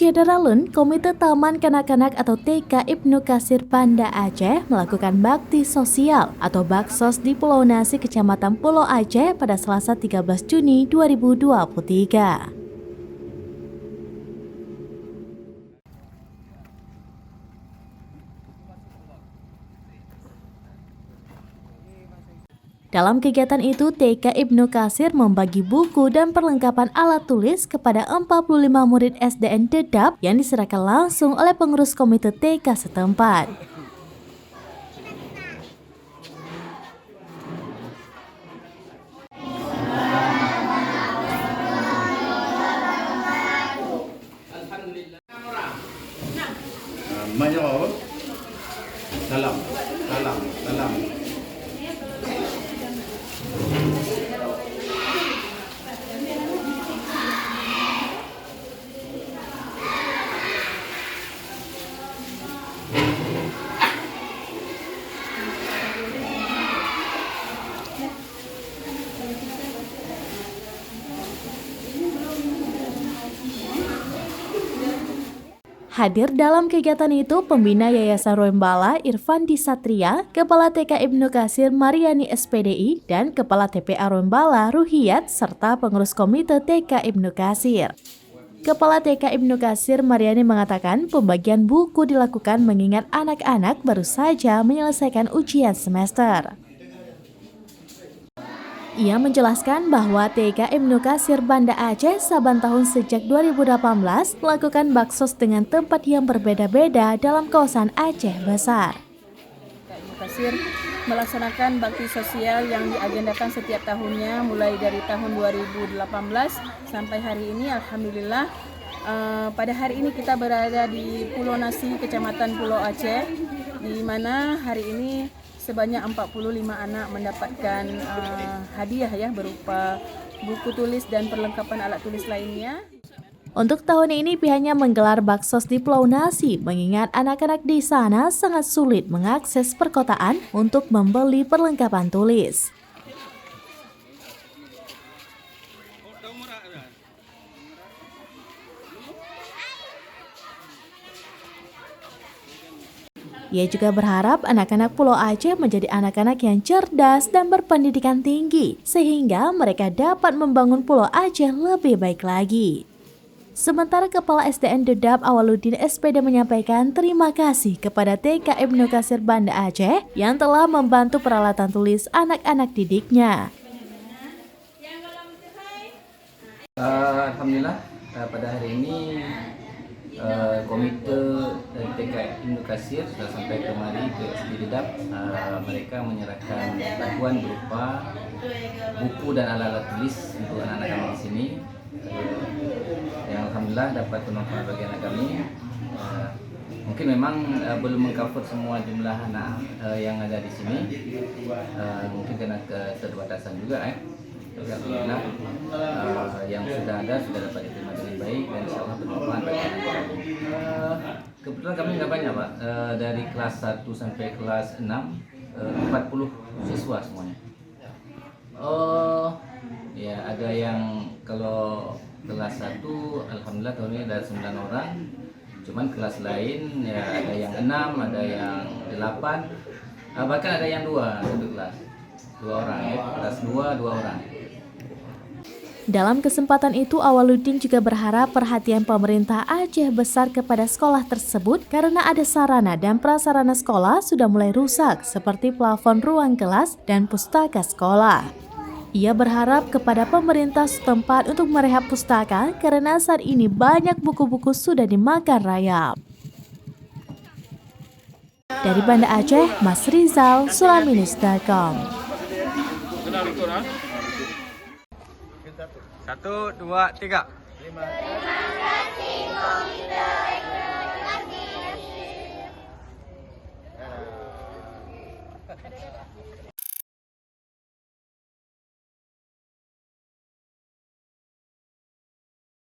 Syedaralun, Komite Taman Kanak-kanak atau TK Ibnu Katsir Banda Aceh melakukan bakti sosial atau baksos di Pulau Nasi, Kecamatan Pulau Aceh pada Selasa 13 Juni 2023. Dalam kegiatan itu, TK Ibnu Katsir membagi buku dan perlengkapan alat tulis kepada 45 murid SDN Dedap yang diserahkan langsung oleh pengurus komite TK setempat. Dalam. Hadir dalam kegiatan itu pembina Yayasan Roembala Irfandi Satria, Kepala TK Ibnu Katsir Mariani SPDI, dan Kepala TPA Roembala Ruhiyat, serta pengurus komite TK Ibnu Katsir. Kepala TK Ibnu Katsir Mariani mengatakan pembagian buku dilakukan mengingat anak-anak baru saja menyelesaikan ujian semester. Ia menjelaskan bahwa TK Ibnu Katsir Banda Aceh saban tahun sejak 2018 melakukan baksos dengan tempat yang berbeda-beda dalam kawasan Aceh Besar. TK Ibnu Katsir melaksanakan bakti sosial yang diagendakan setiap tahunnya mulai dari tahun 2018 sampai hari ini. Alhamdulillah pada hari ini kita berada di Pulau Nasi, Kecamatan Pulau Aceh, di mana hari ini sebanyak 45 anak mendapatkan hadiah ya berupa buku tulis dan perlengkapan alat tulis lainnya. Untuk tahun ini pihaknya menggelar baksos di Pulau Nasi mengingat anak-anak di sana sangat sulit mengakses perkotaan untuk membeli perlengkapan tulis. Ia juga berharap anak-anak Pulau Aceh menjadi anak-anak yang cerdas dan berpendidikan tinggi, sehingga mereka dapat membangun Pulau Aceh lebih baik lagi. Sementara Kepala SDN Dedap Awaludin SPD menyampaikan terima kasih kepada TK Ibnu Katsir Banda Aceh yang telah membantu peralatan tulis anak-anak didiknya. Alhamdulillah pada hari ini komite TK Ibnu Katsir sudah sampai kemari ke SD Dedap. Mereka menyerahkan bantuan berupa buku dan alat-alat tulis untuk anak-anak kami di sini. Yang alhamdulillah dapat bermanfaat bagi anak kami. Mungkin memang belum mengcover semua jumlah anak yang ada di sini. Mungkin karena keterbatasan juga Alhamdulillah yang sudah ada sudah dapat diterima dengan baik dan insyaallah bermanfaat bagi anak kami. Kebetulan kami nggak banyak Pak, dari kelas 1 sampai kelas 6 40 siswa semuanya. Ya ada yang kalau kelas 1 alhamdulillah tahun ini ada 9 orang. Cuman kelas lain ya ada yang 6, ada yang 8, bahkan ada yang 2 satu kelas. 2 orang ya, kelas 2 orang. Dalam kesempatan itu, Awaludin juga berharap perhatian pemerintah Aceh Besar kepada sekolah tersebut karena ada sarana dan prasarana sekolah sudah mulai rusak seperti plafon ruang kelas dan pustaka sekolah. Ia berharap kepada pemerintah setempat untuk merehab pustaka karena saat ini banyak buku-buku sudah dimakan rayap. Dari Banda Aceh, Mas Rizal, Sulaminews.com. 1, 2, 3.